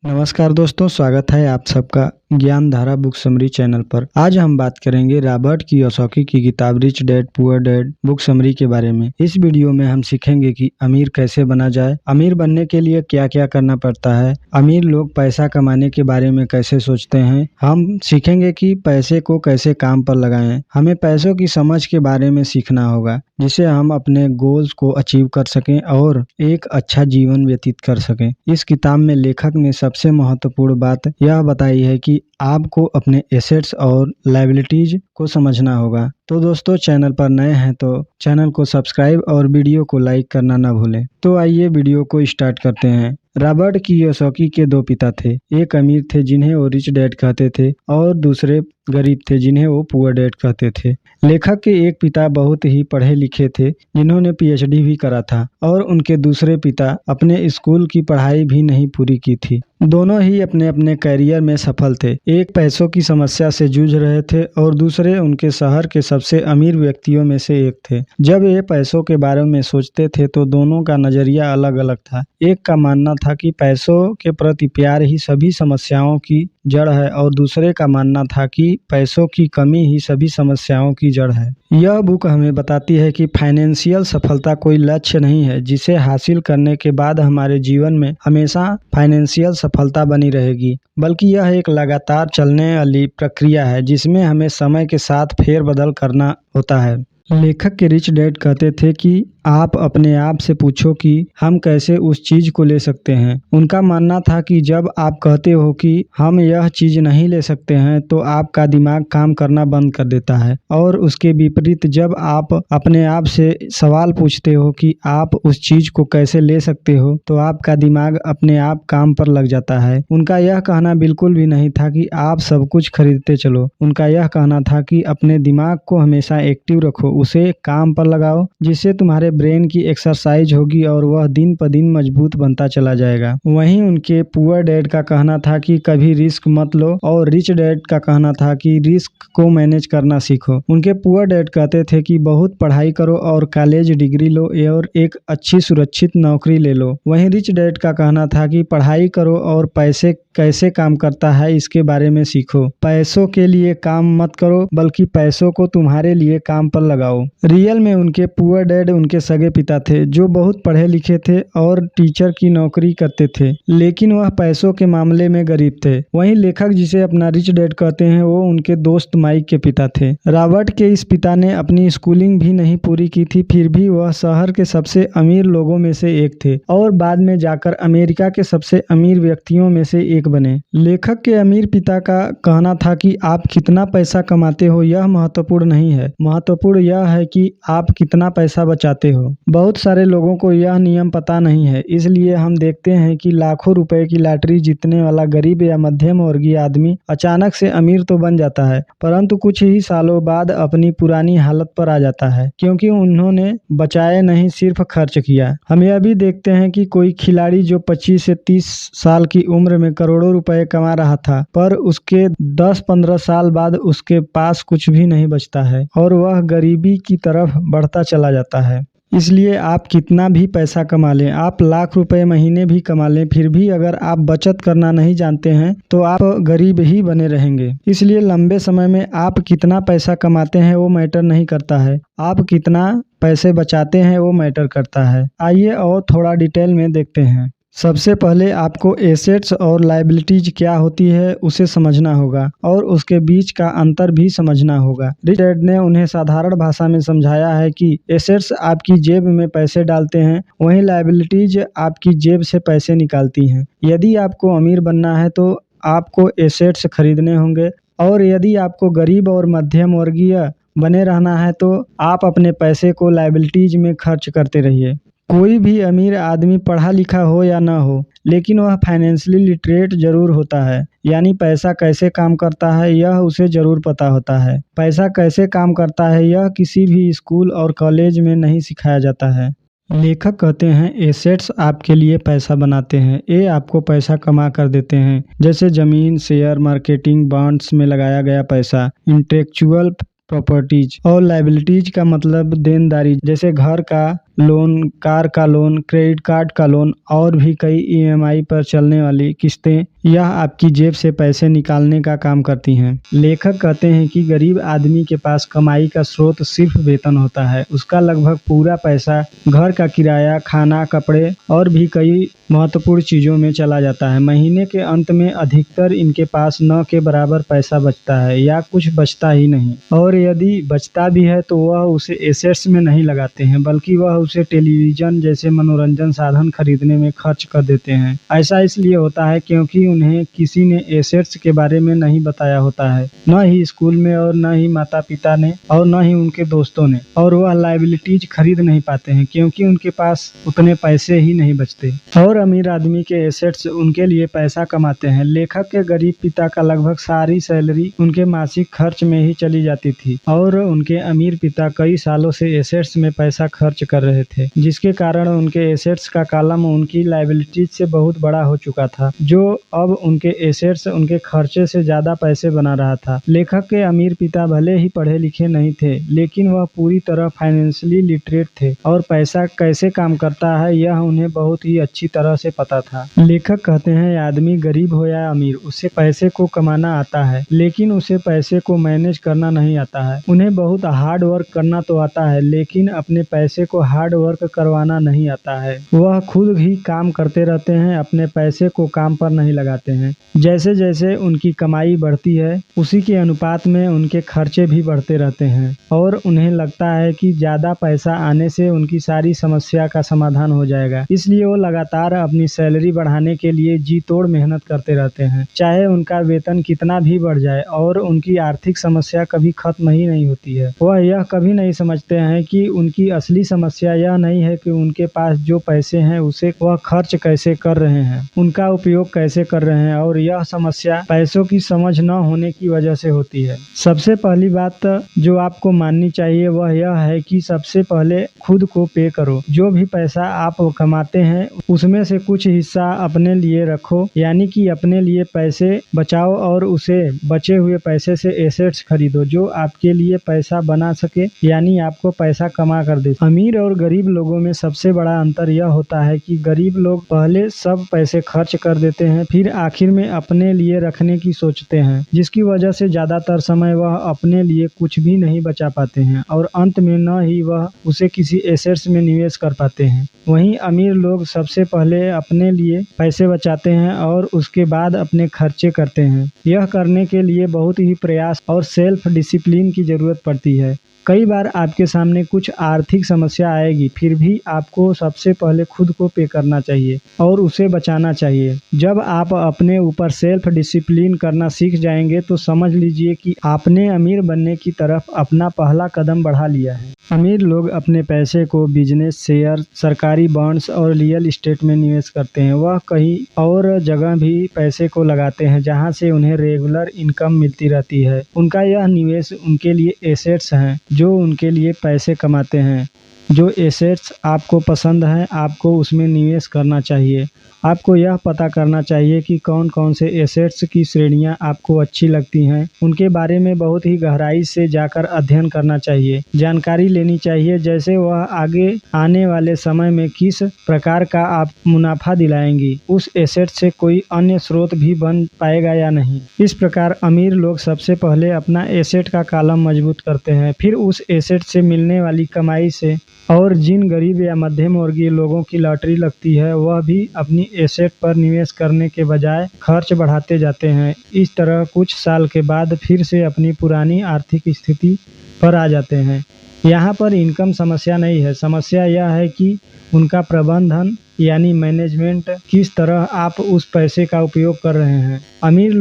नमस्कार दोस्तों, स्वागत है आप सबका ज्ञान धारा बुक समरी चैनल पर। आज हम बात करेंगे रॉबर्ट कियोसाकी की किताब rich dad poor dad book summary के बारे में। इस वीडियो में हम सीखेंगे कि अमीर कैसे बना जाए, अमीर बनने के लिए क्या क्या करना पड़ता है, अमीर लोग पैसा कमाने के बारे में कैसे सोचते हैं। हम सीखेंगे कि पैसे को कैसे काम पर लगाएं। हमें पैसों की समझ के बारे में सीखना होगा जिससे हम अपने गोल्स को अचीव कर सकें और एक अच्छा जीवन व्यतीत कर सकें। इस किताब में लेखक ने सबसे महत्वपूर्ण बात यह बताई है कि आपको अपने एसेट्स और लायबिलिटीज को समझना होगा। तो दोस्तों, चैनल पर नए हैं तो चैनल को सब्सक्राइब और वीडियो को लाइक करना ना भूलें। तो आइए वीडियो को स्टार्ट करते हैं। रॉबर्ट कियोसाकी के दो पिता थे। एक अमीर थे जिन्हें वो रिच डैड कहते थे और दूसरे गरीब थे जिन्हें वो पुअर डैड कहते थे। लेखक के एक पिता बहुत ही पढ़े लिखे थे जिन्होंने पीएचडी भी करा था और उनके दूसरे पिता अपने स्कूल की पढ़ाई भी नहीं पूरी की थी। दोनों ही अपने अपने करियर में सफल थे। एक पैसों की समस्या से जूझ रहे थे और दूसरे उनके शहर के सबसे अमीर व्यक्तियों में से एक थे। जब ये पैसों के बारे में सोचते थे तो दोनों का नजरिया अलग अलग था। एक का मानना था कि पैसों के प्रति प्यार ही सभी समस्याओं की जड़ है और दूसरे का मानना था कि पैसों की कमी ही सभी समस्याओं की जड़ है। यह बुक हमें बताती है कि फाइनेंशियल सफलता कोई लक्ष्य नहीं है जिसे हासिल करने के बाद हमारे जीवन में हमेशा फाइनेंशियल सफलता बनी रहेगी, बल्कि यह एक लगातार चलने वाली प्रक्रिया है जिसमें हमें समय के साथ फेरबदल करना होता है। लेखक के रिच डैड कहते थे कि आप अपने आप से पूछो कि हम कैसे उस चीज को ले सकते हैं। उनका मानना था कि जब आप कहते हो कि हम यह चीज नहीं ले सकते हैं तो आपका दिमाग काम करना बंद कर देता है, और उसके विपरीत जब आप अपने आप से सवाल पूछते हो कि आप उस चीज को कैसे ले सकते हो तो आपका दिमाग अपने आप काम पर लग जाता है। उनका यह कहना बिल्कुल भी नहीं था कि आप सब कुछ खरीदते चलो। उनका यह कहना था कि अपने दिमाग को हमेशा एक्टिव रखो, उसे काम पर लगाओ, जिससे तुम्हारे ब्रेन की एक्सरसाइज होगी और वह दिन पर दिन मजबूत बनता चला जाएगा। वहीं उनके पुअर डैड का कहना था कि कभी रिस्क मत लो, और रिच डैड का कहना था कि रिस्क को मैनेज करना सीखो। उनके पुअर डैड कहते थे कि बहुत पढ़ाई करो और कॉलेज डिग्री लो और एक अच्छी सुरक्षित नौकरी ले लो। वहीं रिच डैड का कहना था कि पढ़ाई करो और पैसे कैसे काम करता है इसके बारे में सीखो। पैसों के लिए काम मत करो बल्कि पैसों को तुम्हारे लिए काम पर लगाओ। रियल में उनके पुअर डैड उनके सगे पिता थे जो बहुत पढ़े लिखे थे और टीचर की नौकरी करते थे, लेकिन वह पैसों के मामले में गरीब थे। वहीं लेखक जिसे अपना रिच डैड कहते हैं वो उनके दोस्त माइक के पिता थे। रॉबर्ट के इस पिता ने अपनी स्कूलिंग भी नहीं पूरी की थी, फिर भी वह शहर के सबसे अमीर लोगों में से एक थे और बाद में जाकर अमेरिका के सबसे अमीर व्यक्तियों में से एक बने। लेखक के अमीर पिता का कहना था कि आप कितना पैसा कमाते हो यह महत्वपूर्ण नहीं है, महत्वपूर्ण यह है कि आप कितना पैसा बचाते हो। बहुत सारे लोगों को यह नियम पता नहीं है, इसलिए हम देखते हैं कि लाखों रुपए की लॉटरी जीतने वाला गरीब या मध्यम वर्गीय आदमी अचानक से अमीर तो बन जाता है, परंतु कुछ ही सालों बाद अपनी पुरानी हालत पर आ जाता है क्योंकि उन्होंने बचाए नहीं, सिर्फ खर्च किया। हम यह भी देखते हैं कि कोई खिलाड़ी जो 25 से 30 साल की उम्र में करोड़ों रुपए कमा रहा था, पर उसके 10-15 साल बाद उसके पास कुछ भी नहीं बचता है और वह गरीबी की तरफ बढ़ता चला जाता है। इसलिए आप कितना भी पैसा कमा लें, आप लाख रुपए महीने भी कमा लें, फिर भी अगर आप बचत करना नहीं जानते हैं तो आप गरीब ही बने रहेंगे। इसलिए लंबे समय में आप कितना पैसा कमाते हैं वो मैटर नहीं करता है, आप कितना पैसे बचाते हैं वो मैटर करता है। आइए और थोड़ा डिटेल में देखते हैं। सबसे पहले आपको एसेट्स और लायबिलिटीज क्या होती है उसे समझना होगा और उसके बीच का अंतर भी समझना होगा। रिच डैड ने उन्हें साधारण भाषा में समझाया है कि एसेट्स आपकी जेब में पैसे डालते हैं, वहीं लायबिलिटीज आपकी जेब से पैसे निकालती हैं। यदि आपको अमीर बनना है तो आपको एसेट्स खरीदने होंगे, और यदि आपको गरीब और मध्यम वर्गीय बने रहना है तो आप अपने पैसे को लायबिलिटीज में खर्च करते रहिए। कोई भी अमीर आदमी पढ़ा लिखा हो या ना हो, लेकिन वह फाइनेंशियली लिटरेट जरूर होता है, यानी पैसा कैसे काम करता है यह उसे जरूर पता होता है। पैसा कैसे काम करता है यह किसी भी स्कूल और कॉलेज में नहीं सिखाया जाता है। लेखक कहते हैं एसेट्स आपके लिए पैसा बनाते हैं, ये आपको पैसा कमा कर देते हैं, जैसे जमीन, शेयर मार्केटिंग, बॉन्ड्स में लगाया गया पैसा, इंटेलेक्चुअल प्रॉपर्टीज। और लायबिलिटीज का मतलब देनदारी, जैसे घर का लोन, कार का लोन, क्रेडिट कार्ड का लोन और भी कई ईएमआई पर चलने वाली किस्तें यह आपकी जेब से पैसे निकालने का काम करती हैं। लेखक कहते हैं कि गरीब आदमी के पास कमाई का स्रोत सिर्फ वेतन होता है। उसका लगभग पूरा पैसा घर का किराया, खाना, कपड़े और भी कई महत्वपूर्ण चीज़ों में चला जाता है। महीने के अंत में अधिकतर इनके पास न के बराबर पैसा बचता है या कुछ बचता ही नहीं, और यदि बचता भी है तो वह उसे एसेट्स में नहीं लगाते हैं, बल्कि वह उसे टेलीविज़न जैसे मनोरंजन साधन खरीदने में खर्च कर देते हैं। ऐसा इसलिए होता है क्योंकि उन्हें किसी ने एसेट्स के बारे में नहीं बताया होता है, न ही स्कूल में और न ही माता पिता ने और न ही उनके दोस्तों ने, और वह लायबिलिटीज खरीद नहीं पाते हैं क्योंकि उनके पास उतने पैसे ही नहीं बचते। और अमीर आदमी के एसेट्स उनके लिए पैसा कमाते हैं। लेखक के गरीब पिता का लगभग सारी सैलरी उनके मासिक खर्च में ही चली जाती थी और उनके अमीर पिता कई सालों से एसेट्स में पैसा खर्च कर रहे थे, जिसके कारण उनके एसेट्स का कॉलम उनकी लायबिलिटीज से बहुत बड़ा हो चुका था, जो अब उनके एसेट्स उनके खर्चे से ज्यादा पैसे बना रहा था। लेखक के अमीर पिता भले ही पढ़े लिखे नहीं थे, लेकिन वह पूरी तरह फाइनेंशियली लिटरेट थे और पैसा कैसे काम करता है यह उन्हें बहुत ही अच्छी तरह से पता था। लेखक कहते हैं, आदमी गरीब हो या अमीर, उसे पैसे को कमाना आता है, लेकिन उसे पैसे को मैनेज करना नहीं आता है। उन्हें बहुत हार्ड वर्क करना तो आता है, लेकिन अपने पैसे को हार्ड वर्क करवाना नहीं आता है। वह खुद ही काम करते रहते हैं, अपने पैसे को काम पर नहीं लगाते हैं। जैसे जैसे उनकी कमाई बढ़ती है, उसी के अनुपात में उनके खर्चे भी बढ़ते रहते हैं और उन्हें लगता है कि ज्यादा पैसा आने से उनकी सारी समस्या का समाधान हो जाएगा। इसलिए वो लगातार अपनी सैलरी बढ़ाने के लिए जी तोड़ मेहनत करते रहते हैं, चाहे उनका वेतन कितना भी बढ़ जाए, और उनकी आर्थिक समस्या कभी खत्म ही नहीं होती है। वह यह कभी नहीं समझते हैं कि उनकी असली समस्या यह नहीं है कि उनके पास जो पैसे हैं उसे वह खर्च कैसे कर रहे हैं, उनका उपयोग कैसे कर रहे हैं, और यह समस्या पैसों की समझ न होने की वजह से होती है। सबसे पहली बात जो आपको माननी चाहिए वह यह है कि सबसे पहले खुद को पे करो। जो भी पैसा आप कमाते हैं उसमें से कुछ हिस्सा अपने लिए रखो, यानी कि अपने लिए पैसे बचाओ और उसे बचे हुए पैसे से एसेट्स खरीदो जो आपके लिए पैसा बना सके, यानी आपको पैसा कमा कर दे। अमीर और गरीब लोगों में सबसे बड़ा अंतर यह होता है कि गरीब लोग पहले सब पैसे खर्च कर देते हैं, फिर आखिर में अपने लिए रखने की सोचते हैं, जिसकी वजह से ज्यादातर समय वह अपने लिए कुछ भी नहीं बचा पाते हैं और अंत में न ही वह उसे किसी एसेट्स में निवेश कर पाते हैं। वहीं अमीर लोग सबसे पहले अपने लिए पैसे बचाते हैं और उसके बाद अपने खर्चे करते हैं। यह करने के लिए बहुत ही प्रयास और सेल्फ डिसिप्लिन की जरूरत पड़ती है। कई बार आपके सामने कुछ आर्थिक समस्या आएगी, फिर भी आपको सबसे पहले खुद को पे करना चाहिए और उसे बचाना चाहिए। जब आप अपने ऊपर सेल्फ डिसिप्लिन करना सीख जाएंगे तो समझ लीजिए कि आपने अमीर बनने की तरफ अपना पहला कदम बढ़ा लिया है। अमीर लोग अपने पैसे को बिजनेस, शेयर, सरकारी बॉन्ड्स और रियल एस्टेट में निवेश करते हैं। वह कहीं और जगह भी पैसे को लगाते हैं जहां से उन्हें रेगुलर इनकम मिलती रहती है। उनका यह निवेश उनके लिए एसेट्स हैं जो उनके लिए पैसे कमाते हैं। जो एसेट्स आपको पसंद हैं, आपको उसमें निवेश करना चाहिए। आपको यह पता करना चाहिए कि कौन कौन से एसेट्स की श्रेणियां आपको अच्छी लगती हैं। उनके बारे में बहुत ही गहराई से जाकर अध्ययन करना चाहिए, जानकारी लेनी चाहिए, जैसे वह आगे आने वाले समय में किस प्रकार का आप मुनाफा दिलाएंगी, उस एसेट से कोई अन्य स्रोत भी बन पाएगा या नहीं। इस प्रकार अमीर लोग सबसे पहले अपना एसेट का कॉलम मजबूत करते हैं, फिर उस एसेट से मिलने वाली कमाई से, और जिन गरीब या मध्यम वर्गीय लोगों की लॉटरी लगती है वह भी अपनी एसेट पर निवेश करने के बजाय खर्च बढ़ाते जाते हैं। इस तरह कुछ साल के बाद फिर से अपनी पुरानी आर्थिक स्थिति पर आ जाते हैं। यहाँ पर इनकम समस्या नहीं है, समस्या यह है कि उनका प्रबंधन यानी मैनेजमेंट, किस तरह आप उस पैसे का उपयोग कर रहे हैं। अमीर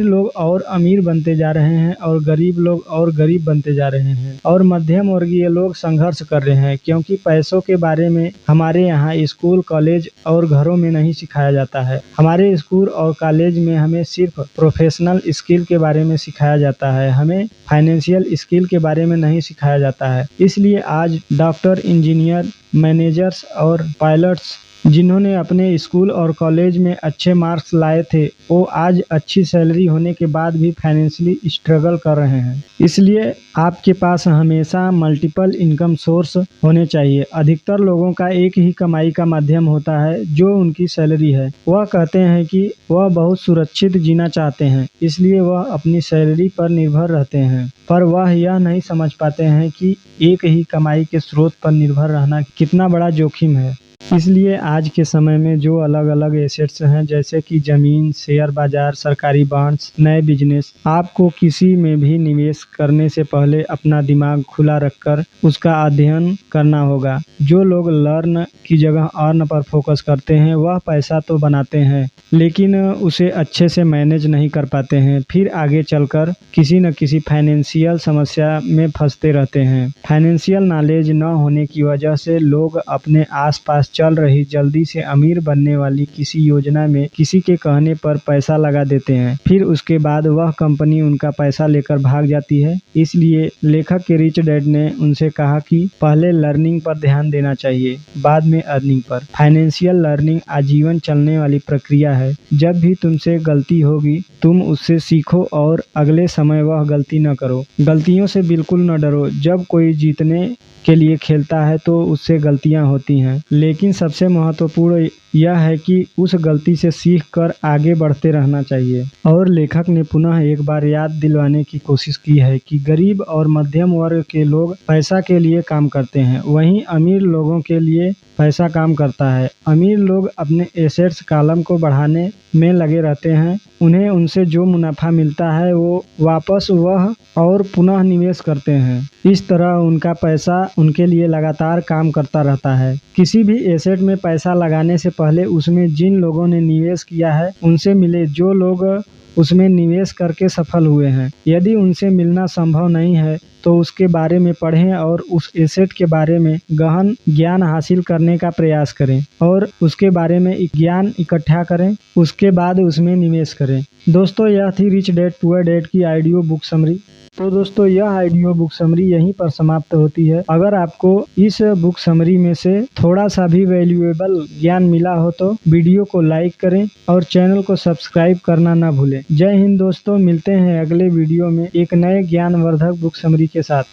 लोग और अमीर बनते जा रहे हैं और गरीब लोग और गरीब बनते जा रहे हैं, और मध्यम वर्गीय लोग संघर्ष कर रहे हैं, क्योंकि पैसों के बारे में हमारे यहाँ स्कूल, कॉलेज और घरों में नहीं सिखाया जाता है। हमारे स्कूल और कॉलेज में हमें सिर्फ प्रोफेशनल स्किल के बारे में सिखाया जाता है, हमें फाइनेंशियल स्किल के बारे में नहीं सिखाया जाता है। इसलिए आज डॉक्टर, इंजीनियर, मैनेजर्स और पायलट्स जिन्होंने अपने स्कूल और कॉलेज में अच्छे मार्क्स लाए थे, वो आज अच्छी सैलरी होने के बाद भी फाइनेंशियली स्ट्रगल कर रहे हैं। इसलिए आपके पास हमेशा मल्टीपल इनकम सोर्स होने चाहिए। अधिकतर लोगों का एक ही कमाई का माध्यम होता है, जो उनकी सैलरी है। वह कहते हैं कि वह बहुत सुरक्षित जीना चाहते हैं, इसलिए वह अपनी सैलरी पर निर्भर रहते हैं, पर वह यह नहीं समझ पाते हैं कि एक ही कमाई के स्रोत पर निर्भर रहना कितना बड़ा जोखिम है। इसलिए आज के समय में जो अलग अलग एसेट्स हैं, जैसे कि जमीन, शेयर बाजार, सरकारी बॉन्ड्स, नए बिजनेस, आपको किसी में भी निवेश करने से पहले अपना दिमाग खुला रखकर उसका अध्ययन करना होगा। जो लोग लर्न की जगह अर्न पर फोकस करते हैं, वह पैसा तो बनाते हैं, लेकिन उसे अच्छे से मैनेज नहीं कर पाते हैं। फिर आगे चलकर किसी न किसी फाइनेंशियल समस्या में फंसते रहते हैं। फाइनेंशियल नॉलेज न होने की वजह से लोग अपने आसपास चल रही जल्दी से अमीर बनने वाली किसी योजना में किसी के कहने पर पैसा लगा देते हैं। फिर उसके बाद वह कंपनी उनका पैसा लेकर भाग जाती है। इसलिए लेखक के रिच डैड ने उनसे कहा कि पहले लर्निंग पर ध्यान देना चाहिए, बाद में अर्निंग पर। फाइनेंशियल लर्निंग आजीवन चलने वाली प्रक्रिया है। जब भी तुमसे गलती होगी, तुम उससे सीखो और अगले समय वह गलती न करो। गलतियों से बिल्कुल न डरो। जब कोई जीतने के लिए खेलता है तो उससे गलतियां होती हैं, लेकिन सबसे महत्वपूर्ण यह है कि उस गलती से सीख कर आगे बढ़ते रहना चाहिए। और लेखक ने पुनः एक बार याद दिलवाने की कोशिश की है कि गरीब और मध्यम वर्ग के लोग पैसा के लिए काम करते हैं, वहीं अमीर लोगों के लिए पैसा काम करता है। अमीर लोग अपने एसेट्स कॉलम को बढ़ाने में लगे रहते हैं। उन्हें उनसे जो मुनाफा मिलता है वो वापस वह और पुनः निवेश करते हैं। इस तरह उनका पैसा उनके लिए लगातार काम करता रहता है। किसी भी एसेट में पैसा लगाने से पहले उसमें जिन लोगों ने निवेश किया है उनसे मिले, जो लोग उसमें निवेश करके सफल हुए हैं। यदि उनसे मिलना संभव नहीं है तो उसके बारे में पढ़ें और उस एसेट के बारे में गहन ज्ञान हासिल करने का प्रयास करें और उसके बारे में ज्ञान इकट्ठा करें, उसके बाद उसमें निवेश करें। दोस्तों, यह थी रिच डैड पुअर डैड की ऑडियो बुक समरी। तो दोस्तों, यह ऑडियो बुक समरी यहीं पर समाप्त होती है। अगर आपको इस बुक समरी में से थोड़ा सा भी वैल्यूएबल ज्ञान मिला हो तो वीडियो को लाइक करें और चैनल को सब्सक्राइब करना ना भूलें। जय हिंद दोस्तों, मिलते हैं अगले वीडियो में एक नए ज्ञानवर्धक बुक समरी के साथ।